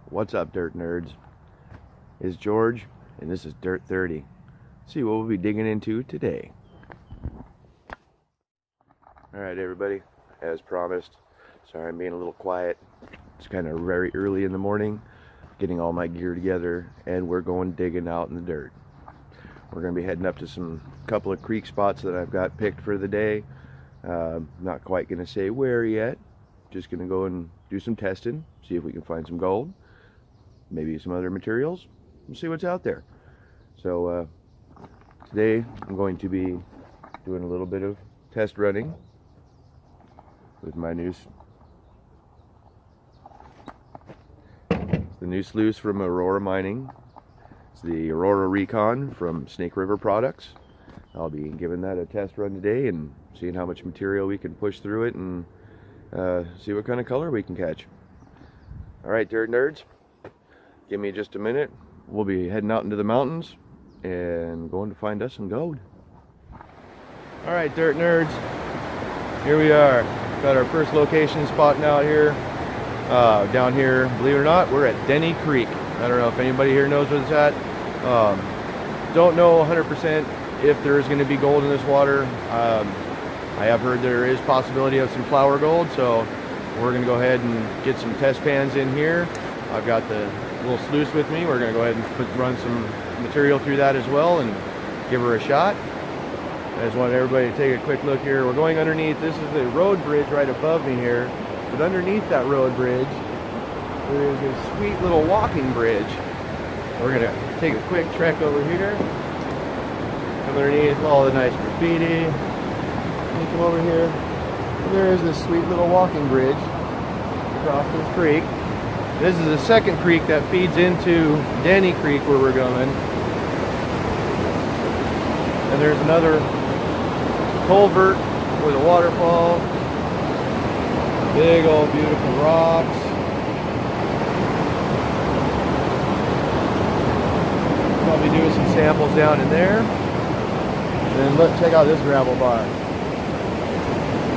What's up, dirt nerds? It's George, and this is Dirt 30. Let's see what we'll be digging into today. Alright everybody, as promised, sorry I'm being a little quiet. It's kind of very early in the morning, getting all my gear together, and we're going digging out in the dirt. We're going to be heading up to some couple of creek spots that I've got picked for the day. Not quite going to say where yet. Just going to go and do some testing, see if we can find some gold, maybe some other materials, and see what's out there. So today I'm going to be doing a little bit of test running with my new sluice from Aurora Mining. It's the Aurora Recon from Snake River Products. I'll be giving that a test run today and seeing how much material we can push through it and see what kind of color we can catch. Alright, dirt nerds, give me just a minute. We'll be heading out into the mountains and going to find us some gold. Alright, dirt nerds, here we are. Got our first location spot out here. Down here, believe it or not, we're at Denny Creek. I don't know if anybody here knows where it's at. Don't know 100% if there is going to be gold in this water. I have heard there is possibility of some flower gold, so we're going to go ahead and get some test pans in here. I've got the little sluice with me. We're going to go ahead and run some material through that as well and give her a shot. I just want everybody to take a quick look here. We're going underneath. This is the road bridge right above me here. But underneath that road bridge, there is a sweet little walking bridge. We're going to take a quick trek over here. Come underneath all the nice graffiti. Come over here. And there is this sweet little walking bridge across this creek. This is the second creek that feeds into Denny Creek where we're going. And there's another culvert with a waterfall. Big old beautiful rocks. Probably doing some samples down in there. And then look, check out this gravel bar.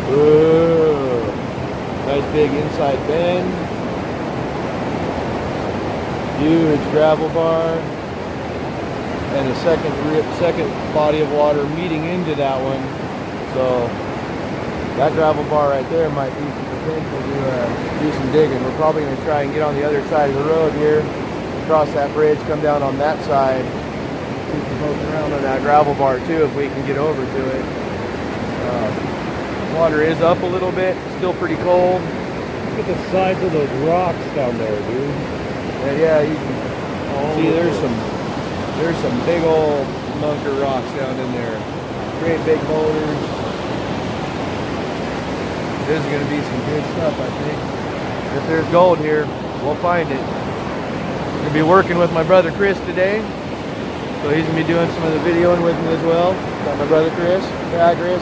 Ooh, nice big inside bend. Huge gravel bar. And a second body of water meeting into that one. So that gravel bar right there might be some potential to do some digging. We're probably going to try and get on the other side of the road here, cross that bridge, come down on that side, see some poke around on that gravel bar too if we can get over to it. Water is up a little bit, still pretty cold. Look at the size of those rocks down there, dude. And yeah, you can see there's some big old bunker rocks down in there. Great big boulders. This is going to be some good stuff, I think. If there's gold here, we'll find it. I'm going to be working with my brother Chris today. So he's going to be doing some of the videoing with me as well. Got my brother Chris. Yeah, Chris.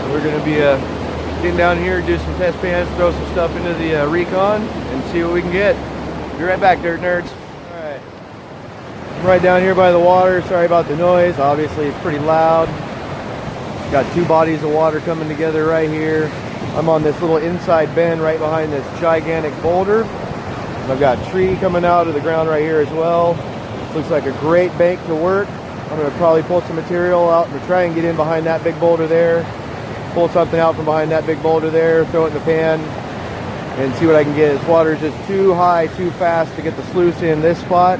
So we're going to be getting down here, do some test pans, throw some stuff into the Recon, and see what we can get. Be right back, dirt nerds. Alright. I'm right down here by the water. Sorry about the noise. Obviously, it's pretty loud. Got two bodies of water coming together right here. I'm on this little inside bend right behind this gigantic boulder. And I've got a tree coming out of the ground right here as well. Looks like a great bank to work. I'm going to probably pull some material out and try and get in behind that big boulder there. Pull something out from behind that big boulder there, throw it in the pan, and see what I can get. This water is just too high, too fast to get the sluice in this spot.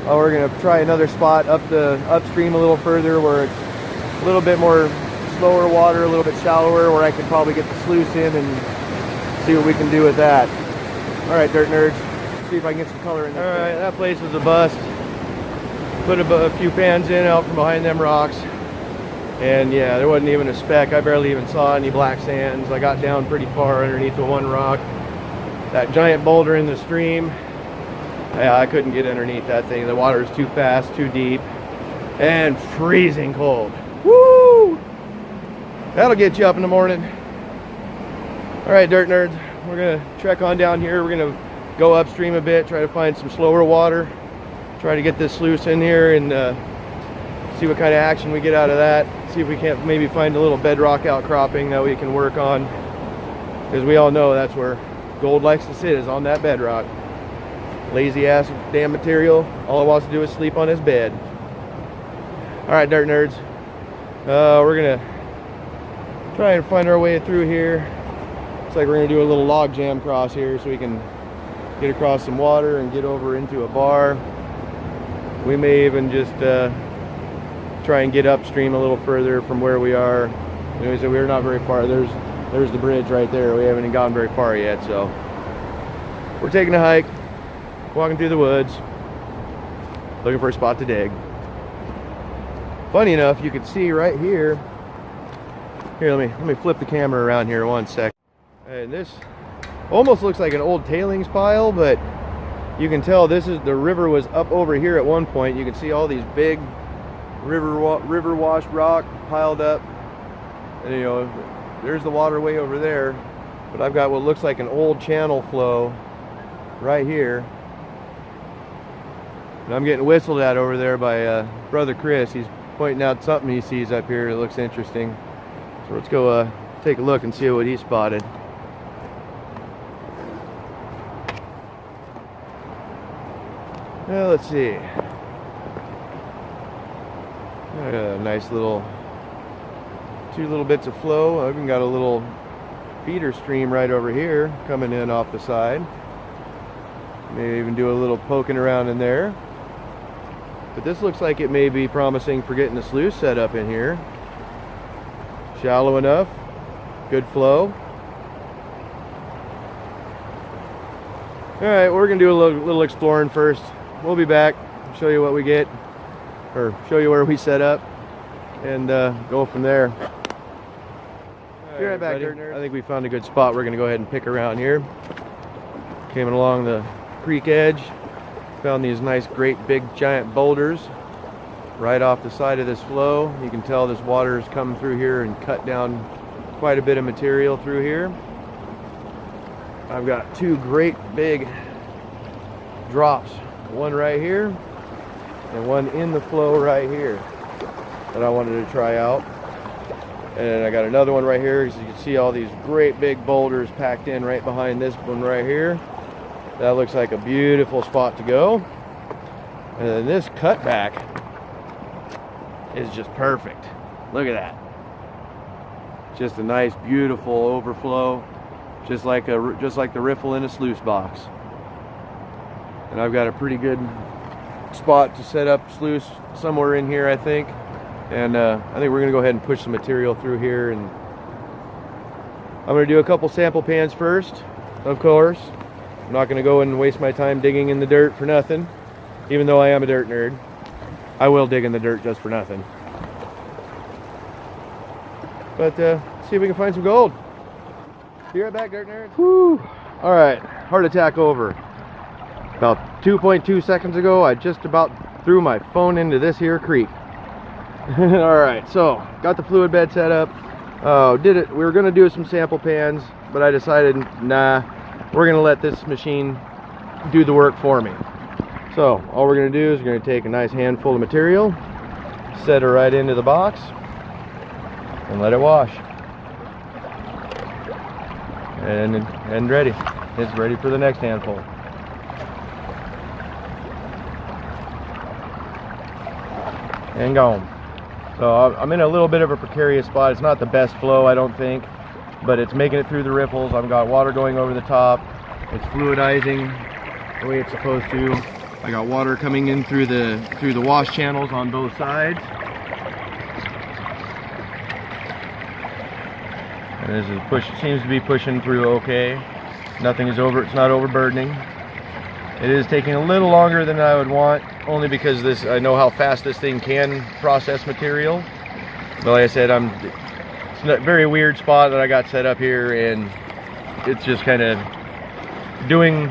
We're going to try another spot upstream a little further where it's a little bit more slower water, a little bit shallower, where I can probably get the sluice in and see what we can do with that. Alright, dirt nerds, let's see if I can get some color in there. Alright, that place was a bust. Put a few pans in out from behind them rocks. And yeah, there wasn't even a speck. I barely even saw any black sands. I got down pretty far underneath the one rock. That giant boulder in the stream, yeah, I couldn't get underneath that thing. The water is too fast, too deep, and freezing cold. Woo! That'll get you up in the morning. Alright, dirt nerds, we're gonna trek on down here. We're gonna go upstream a bit, try to find some slower water, try to get this sluice in here and see what kind of action we get out of that. See if we can't maybe find a little bedrock outcropping that we can work on, because we all know that's where gold likes to sit is on that bedrock. Lazy ass damn material. All it wants to do is sleep on his bed. Alright, dirt nerds. We're gonna try and find our way through here. Looks like we're gonna do a little log jam cross here so we can get across some water and get over into a bar. We may even just try and get upstream a little further from where we are. Like I said, we're not very far. There's the bridge right there. We haven't even gone very far yet, so we're taking a hike, walking through the woods, looking for a spot to dig. Funny enough, you can see right here. Here, let me flip the camera around here one sec. And this almost looks like an old tailings pile, but you can tell the river was up over here at one point. You can see all these big river washed rock piled up, and you know, there's the waterway over there, but I've got what looks like an old channel flow right here, and I'm getting whistled at over there by brother Chris. He's pointing out something he sees up here that looks interesting, so let's go take a look and see what he spotted. Well, let's see. A nice little, two little bits of flow. I've even got a little feeder stream right over here coming in off the side. Maybe even do a little poking around in there. But this looks like it may be promising for getting the sluice set up in here. Shallow enough, good flow. All right, we're gonna do a little exploring first. We'll be back, show you what we get, or show you where we set up, and go from there. Be right back, dirt nerds. I think we found a good spot. We're gonna go ahead and pick around here. Came along the creek edge, found these nice, great, big, giant boulders right off the side of this flow. You can tell this water has come through here and cut down quite a bit of material through here. I've got two great big drops, one right here and one in the flow right here that I wanted to try out. And I got another one right here, as you can see all these great big boulders packed in right behind this one right here. That looks like a beautiful spot to go. And then this cutback is just perfect. Look at that. Just a nice, beautiful overflow, just like the riffle in a sluice box. And I've got a pretty good spot to set up sluice somewhere in here, I think. And I think we're gonna go ahead and push some material through here, and I'm gonna do a couple sample pans first, of course. I'm not gonna go and waste my time digging in the dirt for nothing, even though I am a dirt nerd. I will dig in the dirt just for nothing. But see if we can find some gold. Be right back, dirt nerds. Whew. All right, heart attack over. About 2.2 seconds ago, I just about threw my phone into this here creek. All right, so got the fluid bed set up. We were gonna do some sample pans, but I decided, nah, we're gonna let this machine do the work for me. So all we're gonna do is we're gonna take a nice handful of material, set it right into the box, and let it wash. And ready. It's ready for the next handful. And gone. So I'm in a little bit of a precarious spot. It's not the best flow, I don't think, but it's making it through the riffles. I've got water going over the top. It's fluidizing the way it's supposed to. I got water coming in through the wash channels on both sides. And this is seems to be pushing through okay. Nothing is it's not overburdening. It is taking a little longer than I would want, only because I know how fast this thing can process material. But like I said, it's a very weird spot that I got set up here, and it's just kind of doing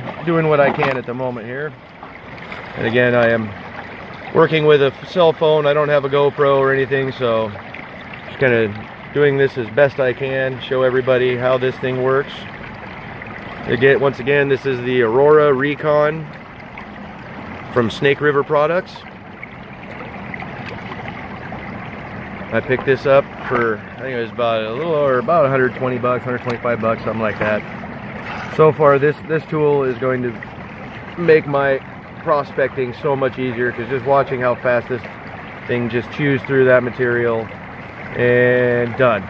what I can at the moment here. And again, I am working with a cell phone. I don't have a GoPro or anything, so just kind of doing this as best I can, show everybody how this thing works. Again, once again, this is the Aurora Recon from Snake River Products. I picked this up for, I think it was about a little over about 120 bucks, 125 bucks, something like that. So far, this tool is going to make my prospecting so much easier, because just watching how fast this thing just chews through that material, and done.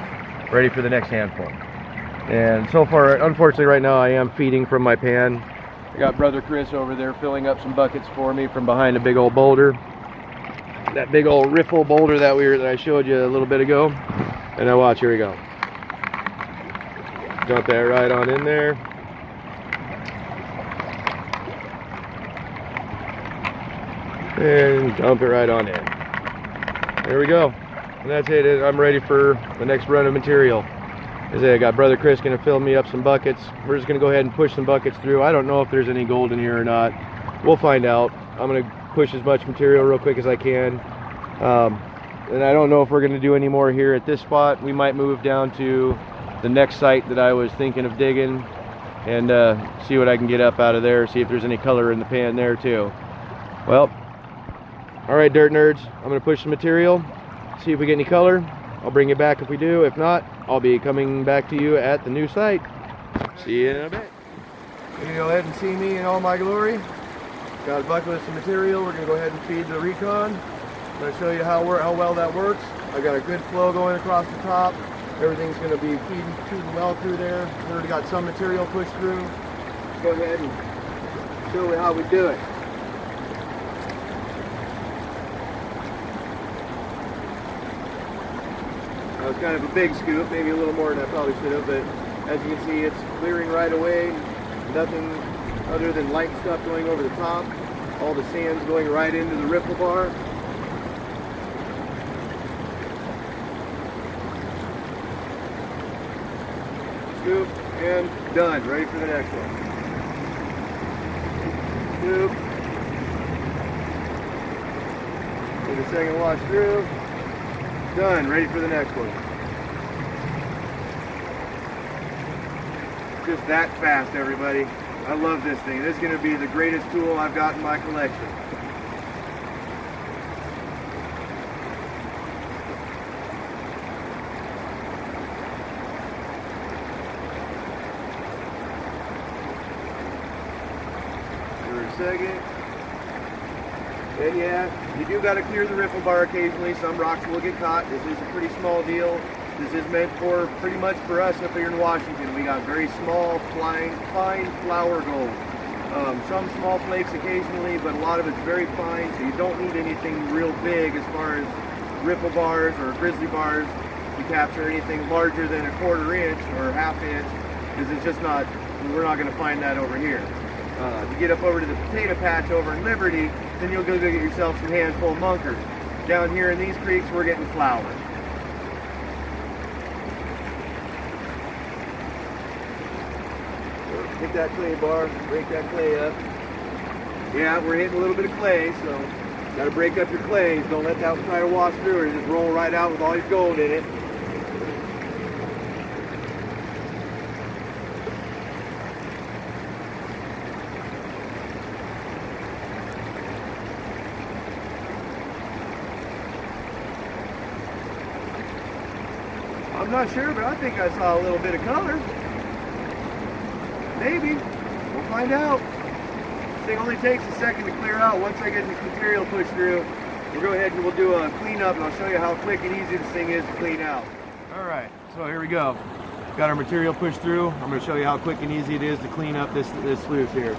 Ready for the next handful. And so far, unfortunately right now, I am feeding from my pan. I got brother Chris over there filling up some buckets for me from behind a big old boulder. That big old riffle boulder that I showed you a little bit ago. And now watch, here we go. Dump that right on in there. And dump it right on in. There we go. And that's it. I'm ready for the next run of material. As I got brother Chris going to fill me up some buckets. We're just going to go ahead and push some buckets through. I don't know if there's any gold in here or not. We'll find out. I'm going to push as much material real quick as I can. And I don't know if we're going to do any more here at this spot. We might move down to the next site that I was thinking of digging and see what I can get up out of there. See if there's any color in the pan there too. Well, all right, dirt nerds. I'm going to push some material. See if we get any color. I'll bring you back if we do. If not, I'll be coming back to you at the new site. See you in a bit. You're going to go ahead and see me in all my glory. Got a bucket with some material. We're going to go ahead and feed the Recon. I'm going to show you how well that works. I got a good flow going across the top. Everything's going to be feeding well through there. We already got some material pushed through. Let's go ahead and show you how we do it. That was kind of a big scoop, maybe a little more than I probably should have, but as you can see, it's clearing right away. Nothing other than light stuff going over the top. All the sand's going right into the ripple bar. Scoop, and done. Ready for the next one. Scoop. Take a second wash through. Done. Ready for the next one. Just that fast, everybody. I love this thing. This is going to be the greatest tool I've got in my collection. For a second. And yeah, you do got to clear the riffle bar occasionally. Some rocks will get caught. This is a pretty small deal. This is meant for pretty much for us up here in Washington. We got very small, fine flour gold. Some small flakes occasionally, but a lot of it's very fine, so you don't need anything real big as far as riffle bars or grizzly bars to capture anything larger than a 1/4 inch or 1/2 inch, because it's just not, we're not going to find that over here. If you get up over to the potato patch over in Liberty, then you'll go get yourself some handful of munkers. Down here in these creeks, we're getting flour. Hit that clay bar, break that clay up. Yeah, we're hitting a little bit of clay, so got to break up your clays. Don't let that try to wash through it. Just roll right out with all your gold in it. I'm not sure, but I think I saw a little bit of color. Maybe. We'll find out. This thing only takes a second to clear out. Once I get this material pushed through, we'll go ahead and we'll do a cleanup, and I'll show you how quick and easy this thing is to clean out. Alright, so here we go. Got our material pushed through. I'm going to show you how quick and easy it is to clean up this sluice here.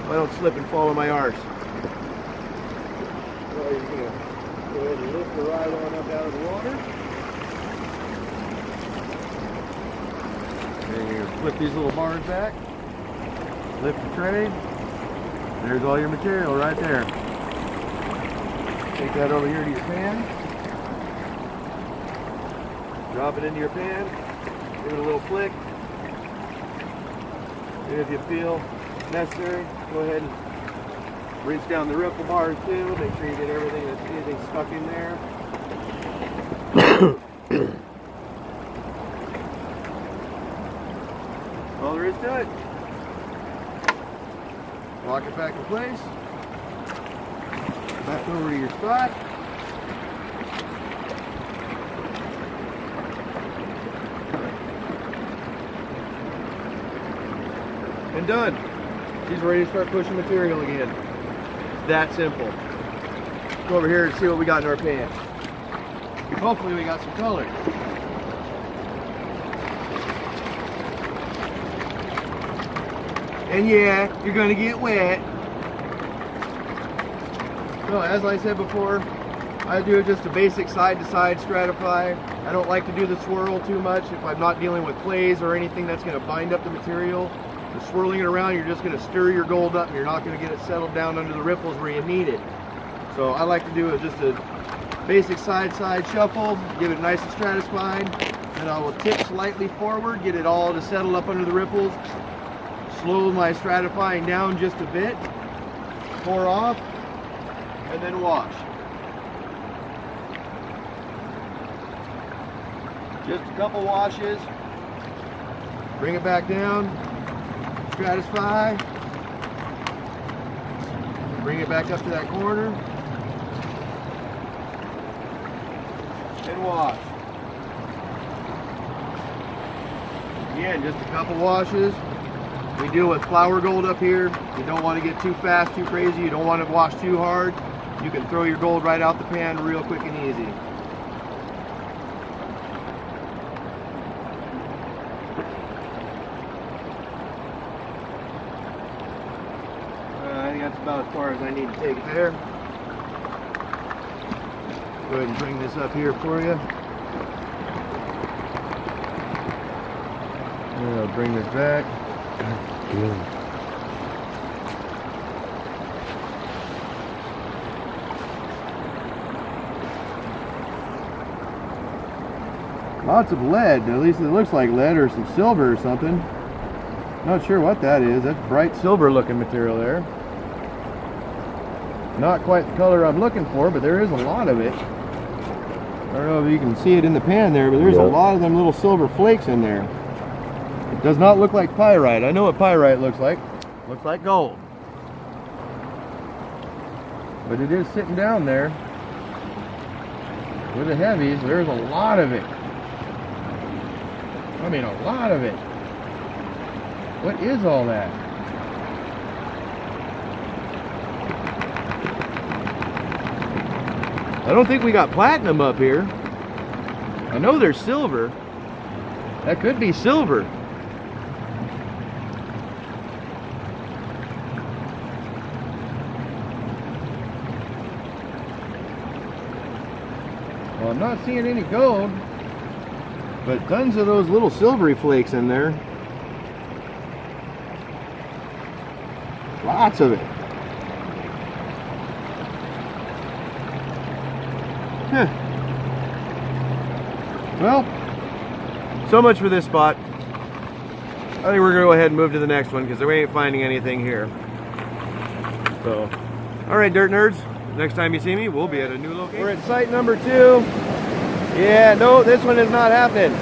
I don't slip and fall in my arse. So you're going to go ahead and lift the ride on up out of the water. And you flip these little bars back, lift the tray, there's all your material right there. Take that over here to your pan, drop it into your pan, give it a little flick, and if you feel necessary, go ahead and rinse down the riffle bars too, make sure you get anything stuck in there. All there is to it. Lock it back in place. Back over to your spot. and done. She's ready to start pushing material again. It's that simple. Let's go over here and see what we got in our pan. Hopefully we got some color. And yeah, you're gonna get wet. So as I said before, I do just a basic side-to-side stratify. I don't like to do the swirl too much if I'm not dealing with clays or anything that's going to bind up the material. The swirling it around, you're just going to stir your gold up and you're not going to get it settled down under the ripples where you need it. So I like to do just a basic side-side shuffle, give it nice and stratified, and I will tip slightly forward, get it all to settle up under the ripples, slow my stratifying down just a bit, pour off, and then wash. Just a couple washes, bring it back down, stratify, bring it back up to that corner, and wash. Again, just a couple washes. We deal with flour gold up here. You don't want to get too fast, too crazy. You don't want to wash too hard. You can throw your gold right out the pan real quick and easy. I think that's about as far as I need to take it there. Go ahead and bring this up here for you. And I'll bring this back. Lots of lead, at least it looks like lead or some silver or something. Not sure what that is. That's bright silver looking material there. Not quite the color I'm looking for, but there is a lot of it. I don't know if you can see it in the pan there, but there's a lot of them little silver flakes in there. It does not look like pyrite. I know what pyrite looks like. Looks like gold. But it is sitting down there with the heavies. There's a lot of it. I mean, a lot of it. What is all that? I don't think we got platinum up here. I know there's silver. That could be silver. Well, I'm not seeing any gold, but tons of those little silvery flakes in there. Lots of it. Huh. Well, so much for this spot. I think we're gonna go ahead and move to the next one because we ain't finding anything here. So, all right, dirt nerds. Next time you see me, we'll be at a new location. We're at site number 2. Yeah, no, this one is not happening.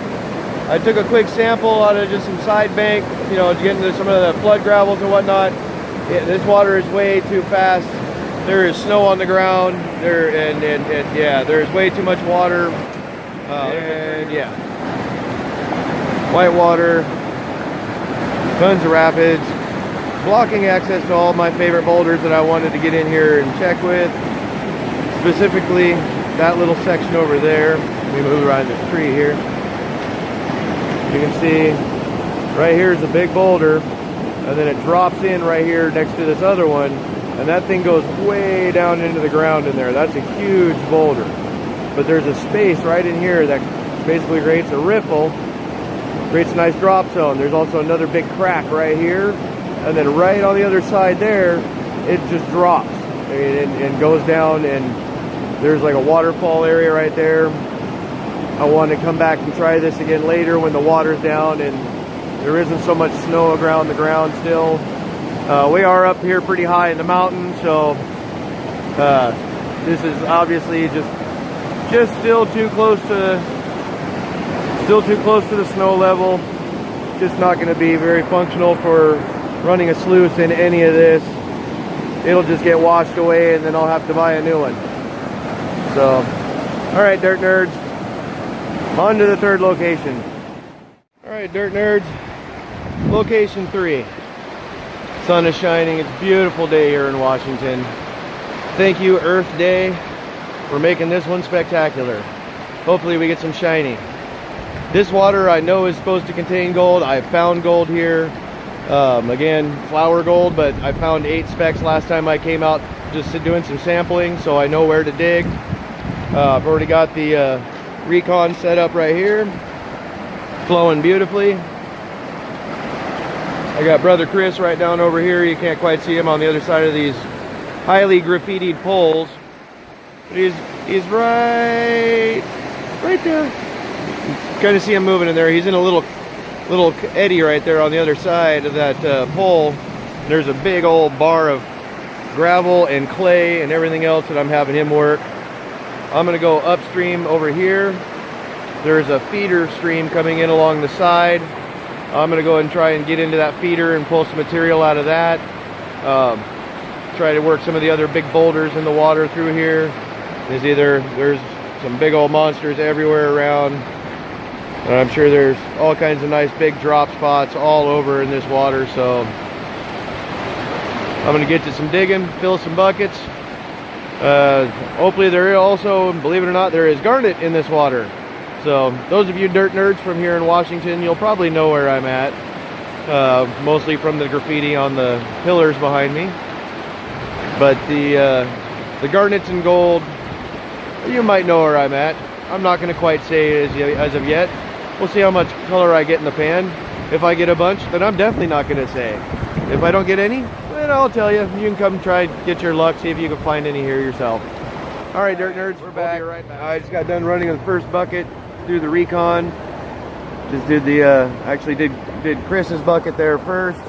I took a quick sample out of just some side bank, you know, to get into some of the flood gravels and whatnot. Yeah, this water is way too fast. There is snow on the ground. And yeah, there's way too much water. And yeah, white water, tons of rapids, blocking access to all my favorite boulders that I wanted to get in here and check with. Specifically, that little section over there. Let me move around this tree here. You can see right here is a big boulder, and then it drops in right here next to this other one, and that thing goes way down into the ground in there. That's a huge boulder. But there's a space right in here that basically creates a riffle, creates a nice drop zone. There's also another big crack right here, and then right on the other side there, it just drops and goes down, and there's like a waterfall area right there. I want to come back and try this again later when the water's down and there isn't so much snow around the ground still. We are up here pretty high in the mountain, so this is obviously just still too close to the snow level. Just not going to be very functional for running a sluice in any of this. It'll just get washed away and then I'll have to buy a new one. So, all right, dirt nerds, on to the third location. All right, dirt nerds, location 3. Sun is shining. It's a beautiful day here in Washington. Thank you, Earth Day, for making this one spectacular. Hopefully we get some shiny. This water I know is supposed to contain gold. I found gold here. Again, flower gold, but I found 8 specks last time I came out just doing some sampling, so I know where to dig. I've already got the Recon set up right here, flowing beautifully. I got brother Chris right down over here. You can't quite see him on the other side of these highly graffitied poles. But he's right there. Kind of see him moving in there. He's in a little eddy right there on the other side of that pole. There's a big old bar of gravel and clay and everything else that I'm having him work. I'm gonna go upstream over here. There's a feeder stream coming in along the side. I'm gonna go ahead and try and get into that feeder and pull some material out of that. Try to work some of the other big boulders in the water through here. There's some big old monsters everywhere around. And I'm sure there's all kinds of nice big drop spots all over in this water, so I'm gonna get to some digging, fill some buckets. Hopefully there is also, believe it or not, there is garnet in this water. So those of you dirt nerds from here in Washington, you'll probably know where I'm at. Mostly from the graffiti on the pillars behind me. But the garnets and gold, you might know where I'm at. I'm not gonna quite say as of yet. We'll see how much color I get in the pan. If I get a bunch, then I'm definitely not gonna say. If I don't get any, then I'll tell you. You can come try, get your luck, see if you can find any here yourself. All right, dirt nerds, we're back. Right back. I just got done running the first bucket through the Recon. Just did the, actually did Chris's bucket there first,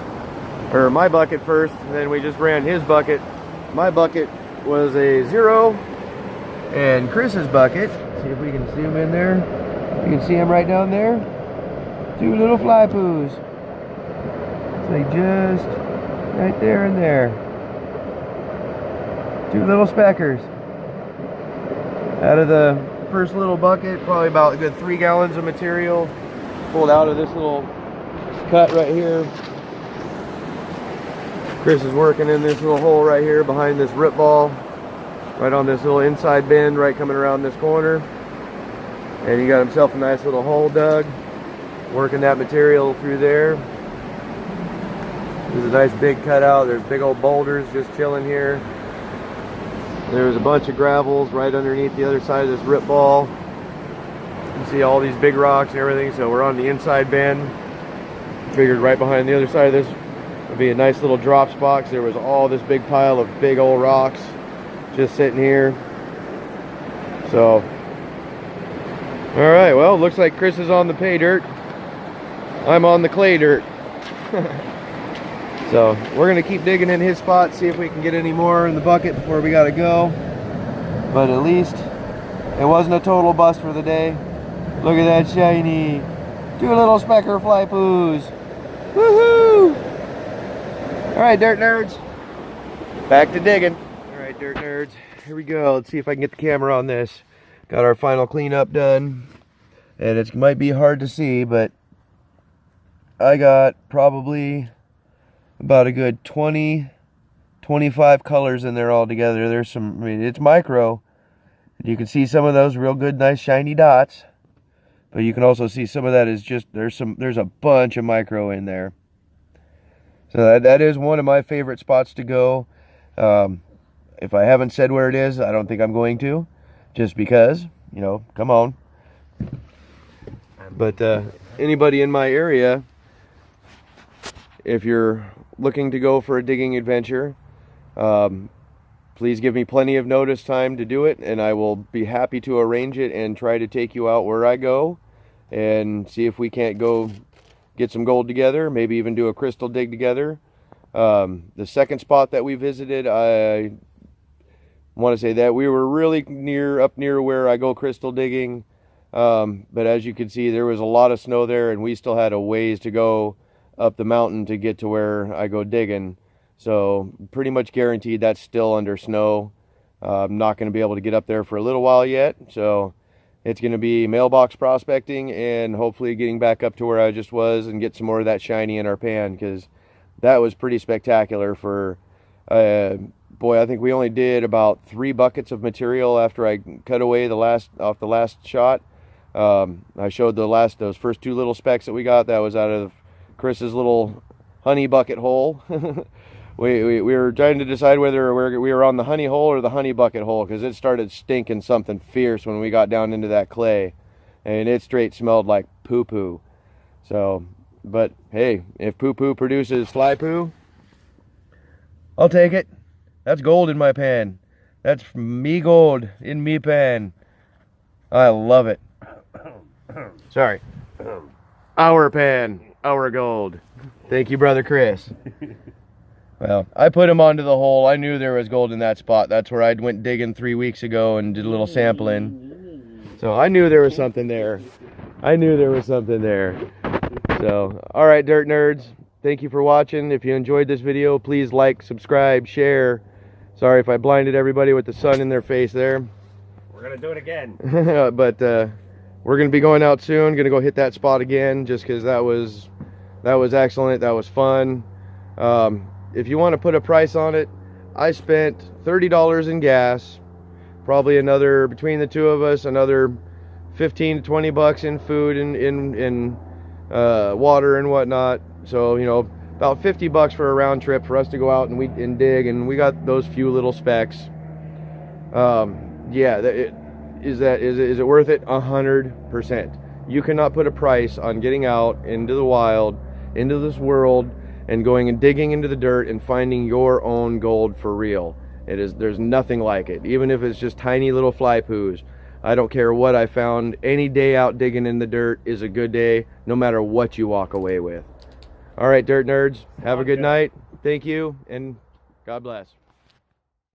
or my bucket first, and then we just ran his bucket. My bucket was a 0, and Chris's bucket, see if we can see him in there. You can see him right down there. 2 little fly poos. It's like just right there and there. 2 little speckers. Out of the first little bucket, probably about a good 3 gallons of material pulled out of this little cut right here. Chris is working in this little hole right here behind this rip ball, right on this little inside bend, right coming around this corner. And he got himself a nice little hole dug, working that material through there. There's a nice big cutout. There's big old boulders just chilling here. There's a bunch of gravels right underneath the other side of this rip ball. You can see all these big rocks and everything. So we're on the inside bend. Figured right behind the other side of this would be a nice little drop spot, 'cause there was all this big pile of big old rocks just sitting here. So, all right, well, looks like Chris is on the pay dirt. I'm on the clay dirt. So we're gonna keep digging in his spot, see if we can get any more in the bucket before we gotta go. But at least it wasn't a total bust for the day. Look at that shiny. 2 little specker fly poos. Woohoo! All right, dirt nerds, back to digging. All right, dirt nerds, here we go. Let's see if I can get the camera on this. Got our final cleanup done, and it might be hard to see, but I got probably about a good 20-25 colors in there all together. There's some, I mean, it's micro. You can see some of those real good, nice shiny dots, but you can also see some of that is just, there's a bunch of micro in there. So that is one of my favorite spots to go. If I haven't said where it is, I don't think I'm going to, just because, you know, come on. But anybody in my area, if you're looking to go for a digging adventure, please give me plenty of notice time to do it, and I will be happy to arrange it and try to take you out where I go and see if we can't go get some gold together, maybe even do a crystal dig together. The second spot that we visited, I want to say that we were really up near where I go crystal digging, but as you can see, there was a lot of snow there, and we still had a ways to go up the mountain to get to where I go digging. So pretty much guaranteed that's still under snow. I'm not going to be able to get up there for a little while yet, so it's going to be mailbox prospecting and hopefully getting back up to where I just was and get some more of that shiny in our pan, because that was pretty spectacular for, boy, I think we only did about 3 buckets of material after I cut away the last shot. I showed those first 2 little specks that we got. That was out of Chris's little honey bucket hole. we were trying to decide whether we were on the honey hole or the honey bucket hole, because it started stinking something fierce when we got down into that clay, and it straight smelled like poo-poo. So, but hey, if poo-poo produces fly poo, I'll take it. That's gold in my pan. That's me gold in me pan. I love it. Sorry. Our pan, our gold. Thank you, Brother Chris. Well, I put him onto the hole. I knew there was gold in that spot. That's where I went digging 3 weeks ago and did a little sampling. So I knew there was something there. I knew there was something there. So, all right, Dirt Nerds. Thank you for watching. If you enjoyed this video, please like, subscribe, share. Sorry if I blinded everybody with the sun in their face there. We're going to do it again. But we're going to be going out soon. Going to go hit that spot again just because that was excellent. That was fun. If you want to put a price on it, I spent $30 in gas. Probably another, between the two of us, another 15 to 20 bucks in food and in water and whatnot. So, you know, about 50 bucks for a round trip for us to go out and dig, and we got those few little specks. Yeah, is it worth it? 100%. You cannot put a price on getting out into the wild, into this world, and going and digging into the dirt and finding your own gold for real. There's nothing like it. Even if it's just tiny little fly poos. I don't care what I found. Any day out digging in the dirt is a good day, no matter what you walk away with. All right, Dirt Nerds, have a good night. Thank you, and God bless.